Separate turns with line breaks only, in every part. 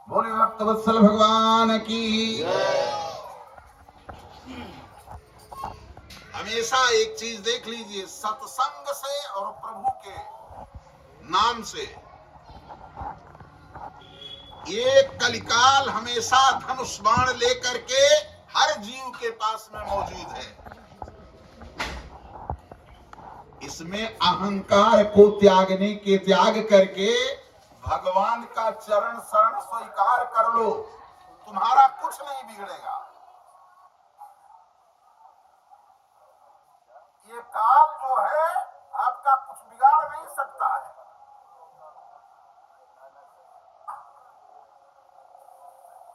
बोले भक्तवत्सल भगवान की। हमेशा एक चीज देख लीजिए, सत्संग से और प्रभु के नाम से ये कलिकाल हमेशा धनुष बाण लेकर के हर जीव के पास में मौजूद है। इसमें अहंकार को त्याग करके भगवान का चरण शरण स्वीकार कर लो, तुम्हारा कुछ नहीं बिगड़ेगा। ये काल जो है आपका कुछ बिगाड़ नहीं सकता है।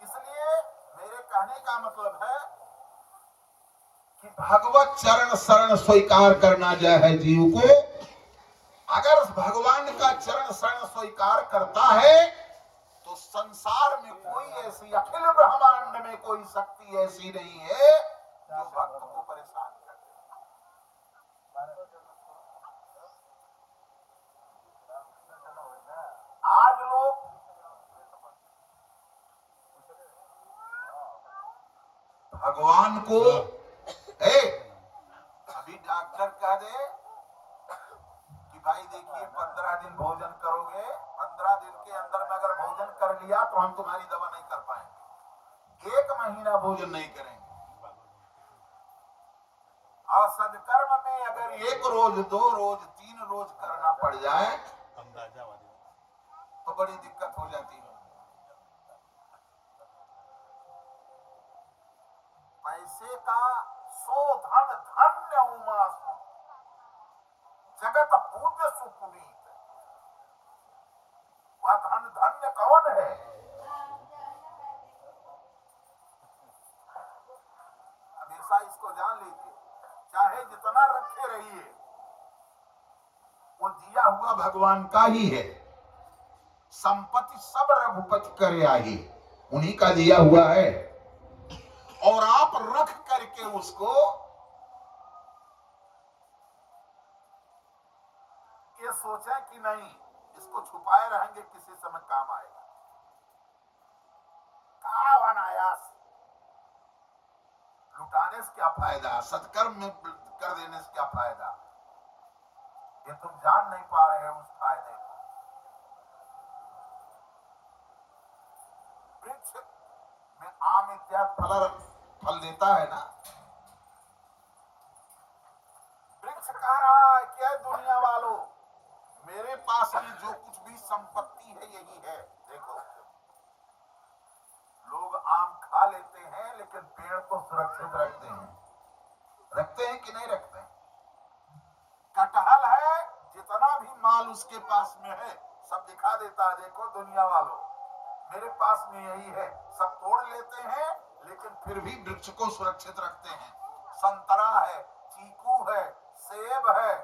इसलिए मेरे कहने का मतलब है कि भगवत चरण शरण स्वीकार करना जो है जीव को, अगर भगवान का चरण शरण स्वीकार करता है तो संसार में कोई ऐसी, अखिल ब्रह्मांड में कोई शक्ति ऐसी नहीं है जो भक्त को परेशान करे। आज लोग भगवान को अभी डॉक्टर कह दे कि भाई देखिए 15 दिन भोजन करोगे, 15 दिन के अंदर में अगर भोजन कर लिया तो हम तुम्हारी दवा नहीं कर पाएंगे, 1 महीना भोजन नहीं करेंगे। और सदकर्म में अगर 1 रोज 2 रोज 3 रोज करना पड़ जाए तो बड़ी दिक्कत हो जाती है। पैसे का सो धन धन्य उमा जगत पूज्य सुपुनीत, वह धन धन्य कौन है? हमेशा इसको जान लीजिए, चाहे जितना रखे रहिए वो दिया हुआ भगवान का ही है। संपत्ति सब रघुपति करे आई, उन्हीं का दिया हुआ है। और आप रख करके उसको ये सोचें कि नहीं इसको छुपाए रहेंगे, किसी समय काम आएगा। अनायास लुटाने से क्या फायदा, सत्कर्म में कर देने से क्या फायदा? ये तुम जान नहीं पा रहे हो उस फायदे को। वृक्ष में आम इत्यादि फल देता है ना, वृक्ष कह रहा है कि दुनिया वालों, मेरे पास में जो कुछ भी संपत्ति है यही है। देखो, लोग आम खा लेते हैं लेकिन पेड़ को सुरक्षित रखते हैं कि नहीं रखते हैं? कटहल है, जितना भी माल उसके पास में है सब दिखा देता है, देखो दुनिया वालों मेरे पास में यही है। सब तोड़ लेते हैं लेकिन फिर भी वृक्ष को सुरक्षित रखते हैं। संतरा है, चीकू है, सेब है,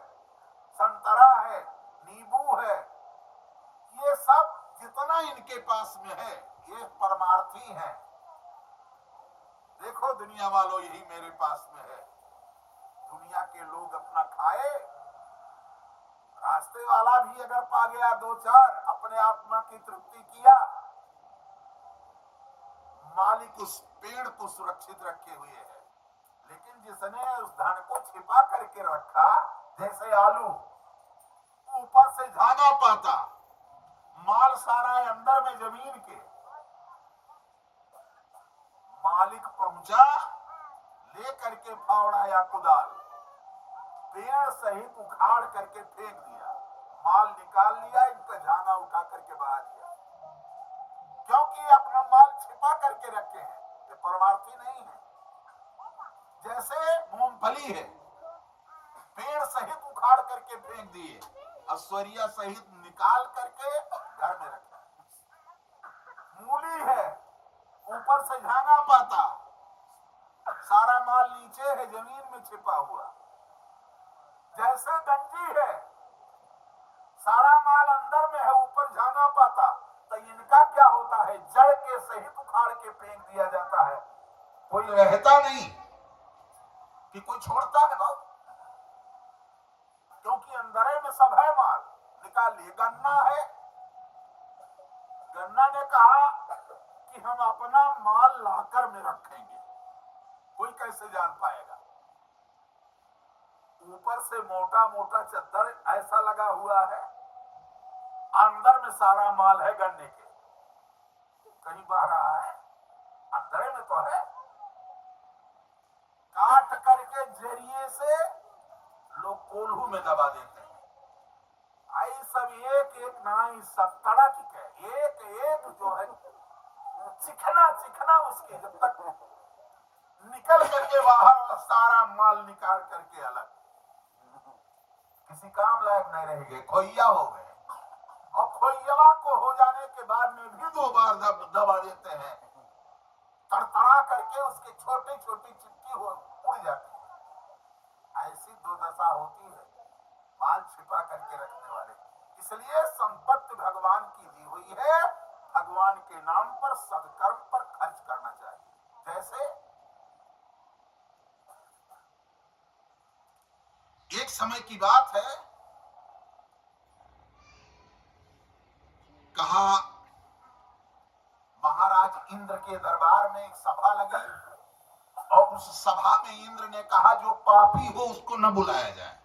संतरा है, नींबू है, ये सब जितना इनके पास में है ये परमार्थी है। देखो दुनिया वालों यही मेरे पास में है। दुनिया के लोग अपना खाए, रास्ते वाला भी अगर पा गया 2-4, अपने आत्मा की तृप्ति किया, मालिक उस पेड़ को सुरक्षित रखे हुए है। लेकिन जिसने उस धन को छिपा करके रखा, जैसे आलू ऊपर से झागा पाता, माल सारा है अंदर में जमीन के, मालिक पहुंचा ले करके फावड़ा या कुदाल पेड़ सहित उखाड़ करके फेंक दिया, माल निकाल लिया, इनका झागा उठा करके बहा दिया, क्योंकि अपना माल छिपा करके रखे हैं, ये परमार्थी नहीं है। जैसे मूंगफली है, पेड़ सहित उखाड़ करके फेंक दिए, ऐश्वर्या सहित निकाल करके घर में रखा। मूली है, ऊपर से झागा पाता, सारा माल नीचे है जमीन में छिपा हुआ। जैसे गंजी है, सारा माल अंदर में है, ऊपर झागा पाता, तो इनका क्या होता है, जड़ के सहित उखाड़ के फेंक दिया जाता है। कोई रहता नहीं कि कोई छोड़ता है बाबू, क्योंकि अंदर में सब है, माल निकाल लिए। गन्ना है, गन्ना ने कहा कि हम अपना माल लाकर में रखेंगे, कोई कैसे जान पाएगा। ऊपर से मोटा मोटा चद्दर ऐसा लगा हुआ है, अंदर में सारा माल है गन्ने के, कहीं बह रहा है, अंदर में तो है। काट करके जरिए से लोग कोल्हू में दबा देते हैं। आई सब एक एक नाई सब तड़क है, एक एक जो है चिकना चिकना उसकी, जब तक निकल करके बाहर सारा माल निकाल करके अलग, किसी काम लायक नहीं रहेंगे, खोइया हो गए। और खोइया को हो जाने के बाद में भी 2 बार दबा देते हैं, तड़तड़ा करके उसकी छोटी छोटी चिट्ठी हो उड़ जाती है। ऐसी दुर्दशा होती है माल छिपा करके रखने वाले। इसलिए संपत्ति भगवान की दी हुई है, भगवान के नाम पर सदकर्म पर खर्च करना चाहिए। जैसे एक समय की बात है, कहा महाराज इंद्र के दरबार में एक सभा लगी और उस सभा में इंद्र ने कहा जो पापी हो उसको न बुलाया जाए।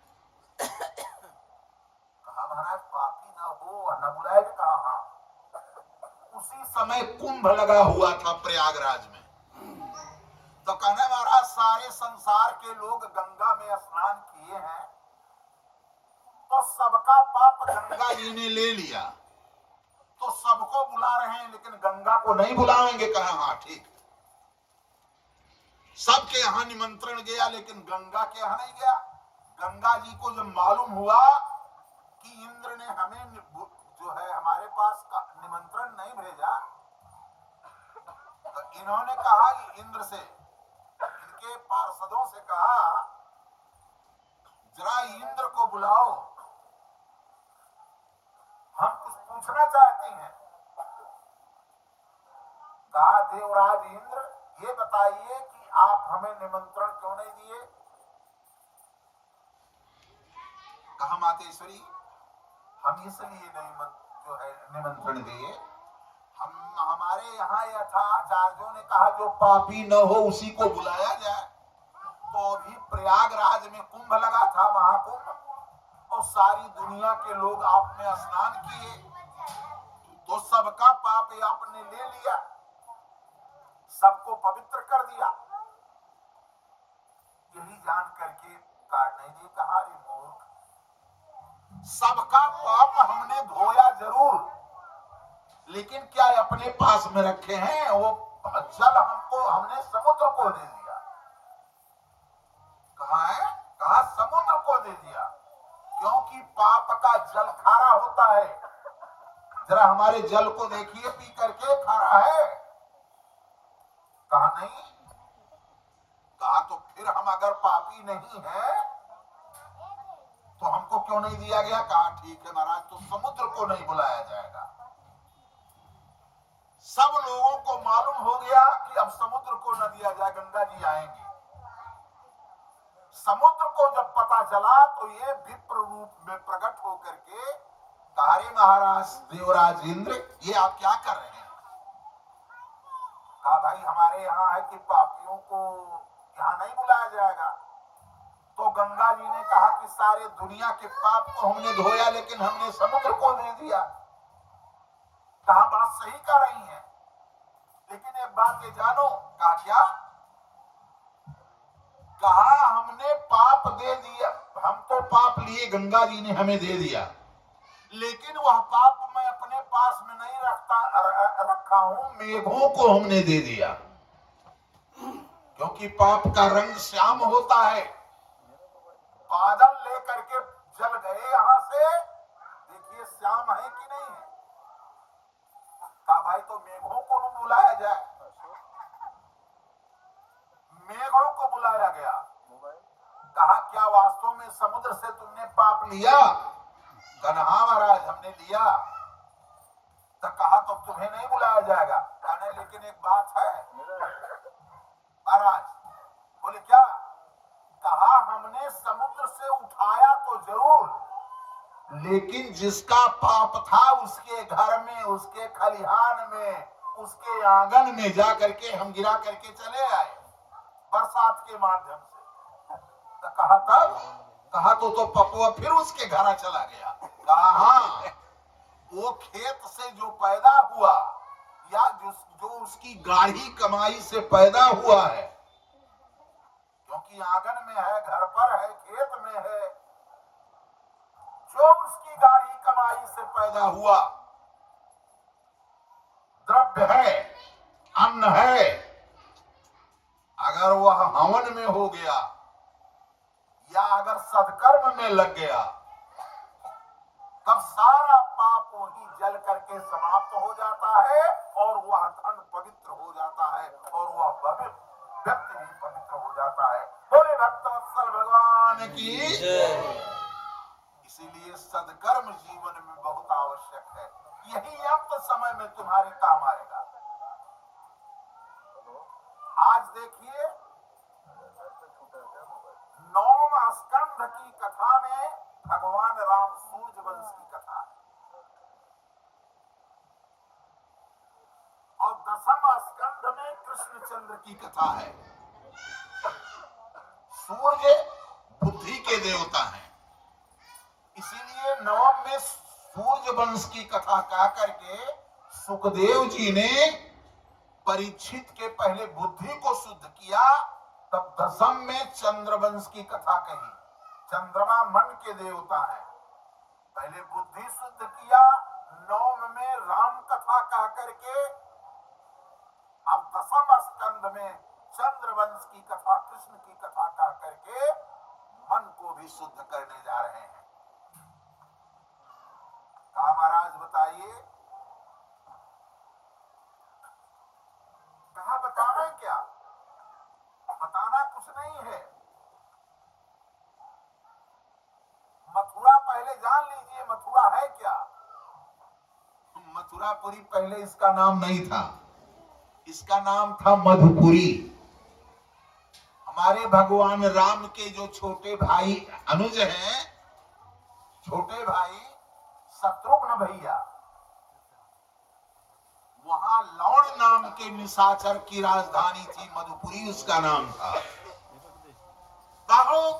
कहा महाराज पापी न हो और न बुलाया जाए, कहा हाँ। उसी समय कुंभ लगा हुआ था प्रयागराज में, तो कहने महाराज सारे संसार के लोग गंगा में स्नान किए हैं, तो सबका पाप गंगा जी ने ले लिया, तो सबको बुला रहे हैं लेकिन गंगा को नहीं बुलाएंगे। कहा हाँ ठीक। सबके यहाँ निमंत्रण गया लेकिन गंगा के यहाँ नहीं गया। गंगा जी को जब मालूम हुआ कि इंद्र ने हमें जो है हमारे पास निमंत्रण नहीं भेजा, तो इन्होंने कहा कि इंद्र से, इनके पार्षदों से कहा जरा इंद्र को बुलाओ, हम कुछ पूछना चाहते हैं। कहा देवराज इंद्र ये बताइए कि आप हमें निमंत्रण क्यों नहीं दिए। कहा मातेश्वरी हम इसलिए नहीं जो है निमंत्रण दिए, हम हमारे यहाँ यह था आचार्यों ने कहा जो पापी न हो उसी को बुलाया जाए। तो अभी प्रयागराज में कुंभ लगा था, महाकुंभ, और सारी दुनिया के लोग आप में स्नान किए, तो सबका पाप आपने ले लिया, सबको पवित्र कर दिया। यही जान करके काटने ने कहा रे मूर्ख, सबका पाप हमने धोया जरूर, लेकिन क्या अपने पास में रखे हैं? वो जल हमने समुद्र को दे दिया। कहा है? कहा समुद्र को दे दिया, क्योंकि पाप का जल खारा होता है। जरा हमारे जल को देखिए, पी करके खारा है। कहा नहीं। कहा तो फिर हम अगर पापी नहीं हैं तो हमको क्यों नहीं दिया गया? कहा ठीक है महाराज, तो समुद्र को नहीं बुलाया जाएगा। सब लोगों को मालूम हो गया कि अब समुद्र को न दिया जाए, गंगा जी आएंगे। समुद्र को जब पता चला तो ये विप्र रूप में प्रकट होकर के कहा रे महाराज देवराज इंद्र, ये आप क्या कर रहे हैं? कहा भाई हमारे यहाँ है कि पापियों को यहाँ नहीं बुलाया जाएगा। तो गंगा जी ने कहा कि सारे दुनिया के पाप को हमने धोया, लेकिन हमने समुद्र को दे दिया। कहा बात सही कर रही है, लेकिन एक बात ये जानो। कहा क्या? कहा हमने पाप दे दिया, हम तो पाप लिए, गंगा जी ने हमें दे दिया, लेकिन वह पाप मैं अपने पास में नहीं रखा हूं, मेघों को हमने दे दिया, क्योंकि पाप का रंग श्याम होता है। बादल लेकर के जल गए यहां से, देखिए श्याम है कि नहीं है। कहा भाई तो मेघों को न बुलाया जाए। मेघों को बुलाया गया। कहा क्या वास्तव में समुद्र से तुमने पाप लिया? कहना हाँ महाराज हमने लिया। तो कहा तो तुम्हें नहीं बुलाया जाएगा। कहने लेकिन एक बात है महाराज। बोले क्या? कहा हमने समुद्र से उठाया तो जरूर, लेकिन जिसका पाप था उसके घर में, उसके खलिहान में उसके आंगन में जा करके हम गिरा करके चले आए बरसात के माध्यम से। तो कहा तब कहा तो पपुआ फिर उसके घर चला गया। कहा हाँ, वो खेत से जो पैदा हुआ या जो उसकी गाढ़ी कमाई से पैदा हुआ है, क्योंकि आंगन में है, घर पर है, खेत में है, जो उसकी गाढ़ी कमाई से पैदा हुआ द्रव्य है, अन्न है, अगर वह हवन में हो गया या अगर सत्कर्म में लग गया, तब सारा पाप वही जल करके समाप्त हो जाता है और वह धन पवित्र हो जाता है और वह व्यक्ति भी पवित्र हो जाता है। बोले भक्तवत्सल भगवान की जय। इसीलिए सद्कर्म जीवन में बहुत आवश्यक है। यही अंत समय में तुम्हारे काम आएगा। आज देखिए 9वां स्कंध की कथा में भगवान राम सूर्यवंश की कथा है और 10वां स्कंध में कृष्णचंद्र की कथा है। सूर्य बुद्धि के देवता हैं, इसीलिए 9 में सूर्य वंश की कथा कह करके सुखदेव जी ने परीक्षित के पहले बुद्धि को शुद्ध किया, तब 10 में चंद्रवंश की कथा कही। चंद्रमा मन के देवता है, पहले बुद्धि शुद्ध किया, 9 में राम कथा कह करके अब 10वां स्कंद में चंद्रवंश की कथा, कृष्ण की कथा कह करके मन को भी शुद्ध करने जा रहे हैं। कहा महाराज बताइए, कहा बताना क्या, बताना कुछ नहीं है। मथुरा पहले जान लीजिए, मथुरा है क्या। मथुरापुरी पहले इसका नाम नहीं था, इसका नाम था मधुपुरी। हमारे भगवान राम के जो छोटे भाई अनुज हैं, छोटे भाई शत्रुघ्न भैया, वहां लौड़ नाम के निशाचर की राजधानी थी मधुपुरी, उसका नाम था। बहुत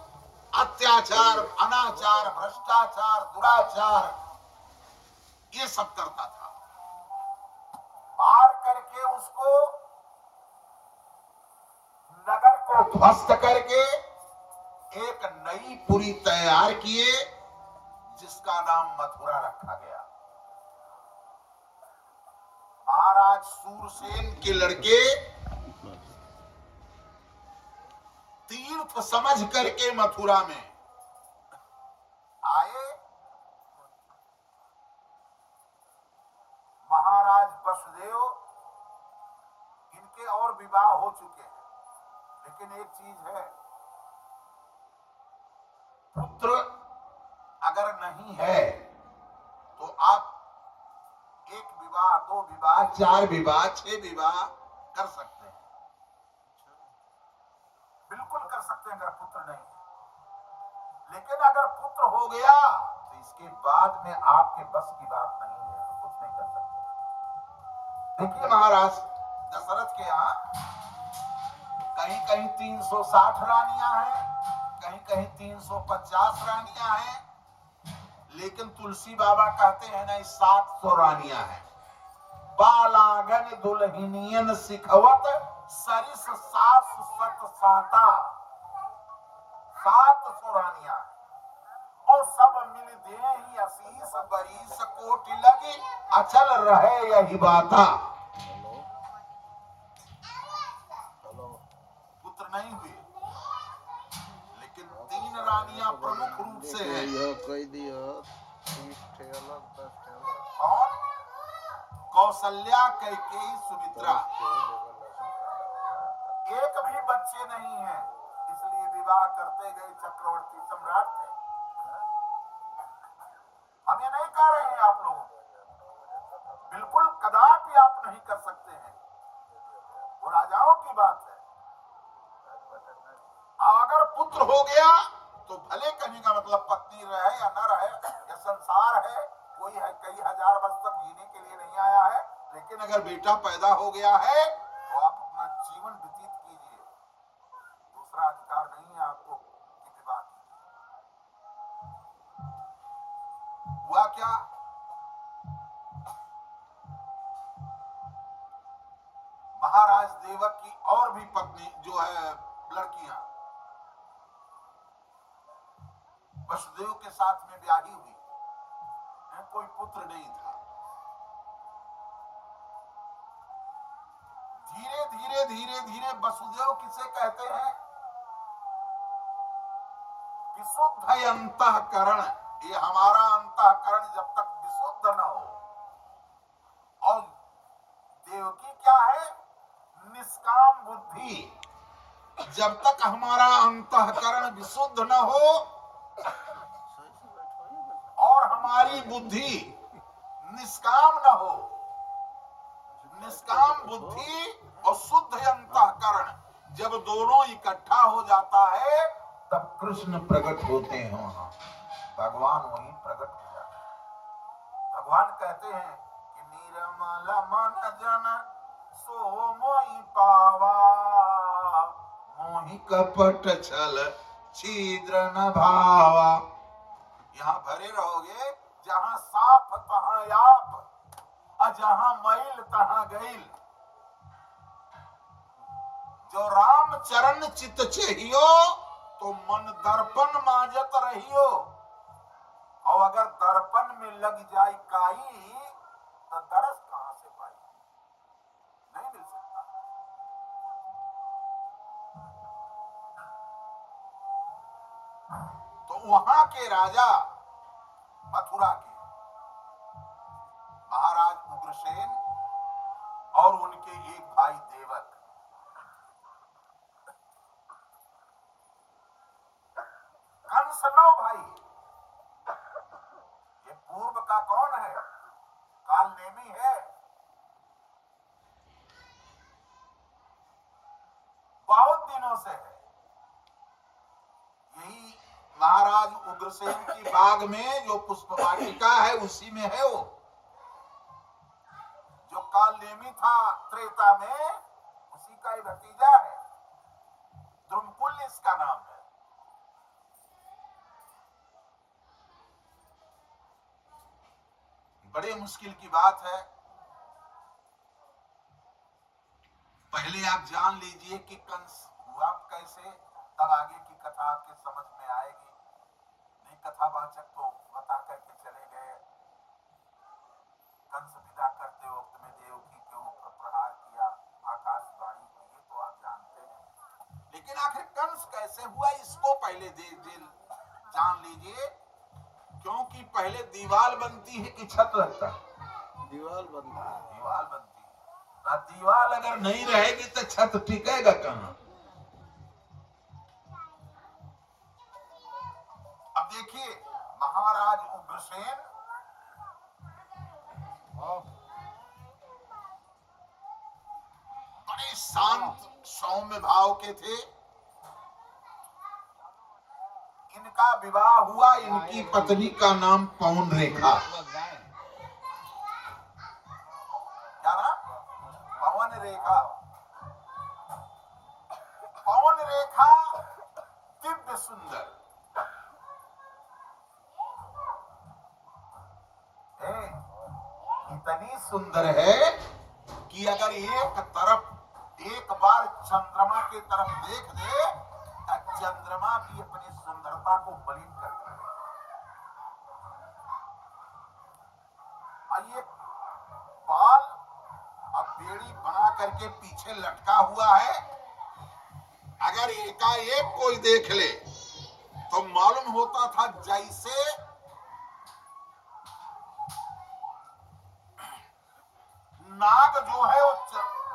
अत्याचार, अनाचार, भ्रष्टाचार, दुराचार ये सब करता था। पार करके उसको नगर को ध्वस्त करके एक नई पुरी तैयार किए, जिसका नाम मथुरा रखा गया। महाराज सूरसेन के लड़के तीर्थ समझ करके मथुरा में आए। महाराज वसुदेव, इनके और विवाह हो चुके हैं, लेकिन एक चीज है, पुत्र अगर नहीं है तो आप 1 विवाह, 2 विवाह, 4 विवाह, 6 विवाह कर सकते हैं, बिल्कुल कर सकते हैं अगर पुत्र नहीं है। लेकिन अगर पुत्र हो गया तो इसके बाद में आपके बस की बात नहीं है, तो कुछ नहीं कर सकते। देखिए महाराज दशरथ के यहाँ कहीं कहीं 360 रानियां हैं, कहीं कहीं 350 रानियां हैं, लेकिन तुलसी बाबा कहते हैं ना 700 रानियां हैं। बालागन दुल्हनियन सिखवत सरिस सास सत साता, 700 रानियां और सब मिल दे ही असीस बरीस कोटि लगी, अचल रहे यही बाता। पुत्र नहीं हुए, लेकिन 3 रानियां प्रमुख रूप से हैं। और कौशल्या, कैकेयी, सुमित्रा। एक भी बच्चे नहीं हैं, इसलिए विवाह करते गए चक्रवर्ती सम्राट थे। हम ये नहीं कह रहे हैं आप लोगों को, बिल्कुल कदापि आप नहीं कर सकते हैं, वो राजाओं की बात है। अगर पुत्र हो गया तो भले कहने का मतलब पत्नी रहे या न रहे, या संसार है, कोई है कई हजार वर्ष तक जीने के लिए नहीं आया है, लेकिन अगर बेटा पैदा हो गया है तो आप अपना जीवन व्यतीत कीजिए, दूसरा अधिकार नहीं है आपको कि विवाह कीजिए। हुआ क्या, महाराज देवक की और भी पत्नी जो है लड़कियां वसुदेव के साथ में ब्याही हुई, कोई पुत्र नहीं था। धीरे धीरे धीरे धीरे वसुदेव किसे कहते हैं, विशुद्ध अंतःकरण। ये हमारा अंतःकरण जब तक विशुद्ध न हो, और देवकी क्या है, निष्काम बुद्धि, जब तक हमारा अंतःकरण विशुद्ध न हो और हमारी बुद्धि निष्काम न हो, निष्काम बुद्धि और शुद्ध अंतःकरण जब दोनों इकट्ठा हो जाता है तब कृष्ण प्रकट होते हैं, वहां भगवान वहीं प्रकट हो जाते हैं। भगवान कहते हैं कि निर्मल मन जन सो मोहि पावा, मोहि कपट छल छिद्र न भावा। यहाँ भरे रहोगे, जहां साफ तहां आप, जहां मैल तहां गईल। जो राम चरण चित चाहियो तो मन दर्पण माजत रहियो, और अगर दर्पण में लग जाए काई तो दरस कहां से पाई, नहीं मिल सकता। तो वहां के राजा मथुरा के महाराज उग्रसेन और उनके एक भाई देवक, कंस 9 भाई। ये पूर्व का कौन है, काल नेमी है, बहुत दिनों से है। यही महाराज उग्रसेन की बाग में जो पुष्प वाटिका है उसी में है वो। जो काल नेमी था त्रेता में, उसी का ही भतीजा है, द्रुमकुल इसका नाम है। बड़े मुश्किल की बात है। पहले आप जान लीजिए कि कंस हुआ कैसे, तब आगे की कथा आपके समझ में आएगी। नहीं कथावाचक तो बता करके चले गए। कंस विदा करते वक्त में देवकी के ऊपर प्रहार किया, आकाशवाणी हुई, ये तो आप जानते हैं। लेकिन आखिर कंस कैसे हुआ, इसको पहले जान लीजिए, क्योंकि पहले दीवार बनती है कि छत लगता है, दीवार बनती है। दीवार बनती है, दीवार अगर नहीं रहेगी तो छत टिकेगा कहां। अब देखिए, महाराज उग्रसेन बड़े शांत सौम्य भाव के थे। इनका विवाह हुआ, इनकी पत्नी का नाम पवन रेखा। क्या नाम, पवन रेखा। पवन रेखा दिव्य सुंदर, इतनी सुंदर है कि अगर एक बार चंद्रमा की तरफ देख दे तो चंद्रमा भी अपनी सुंदरता को मलिन कर देगा। और ये बाल अब बेड़ी बना करके पीछे लटका हुआ है, अगर एकाएक कोई देख ले तो मालूम होता था जैसे नाग जो है वो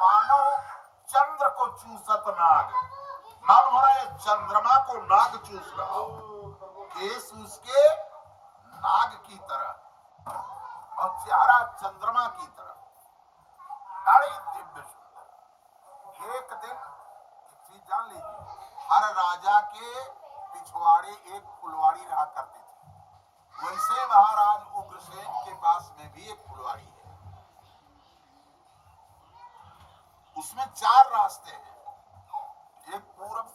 मानो चंद्र को चूसत नाग, मालूम हो रहा है चंद्रमा को नाग चूस रहा हो, केस उसके नाग की तरह और चेहरा चंद्रमा की तरह, बड़ी दिव्य सुंदर। एक दिन एक चीज जान लीजिए, हर राजा के पिछवाड़े एक फुलवाड़ी रहा करती थी, वैसे महाराज उग्रसेन के पास में भी एक फुलवाड़ी है। उसमें 4 रास्ते हैं, एक पूरब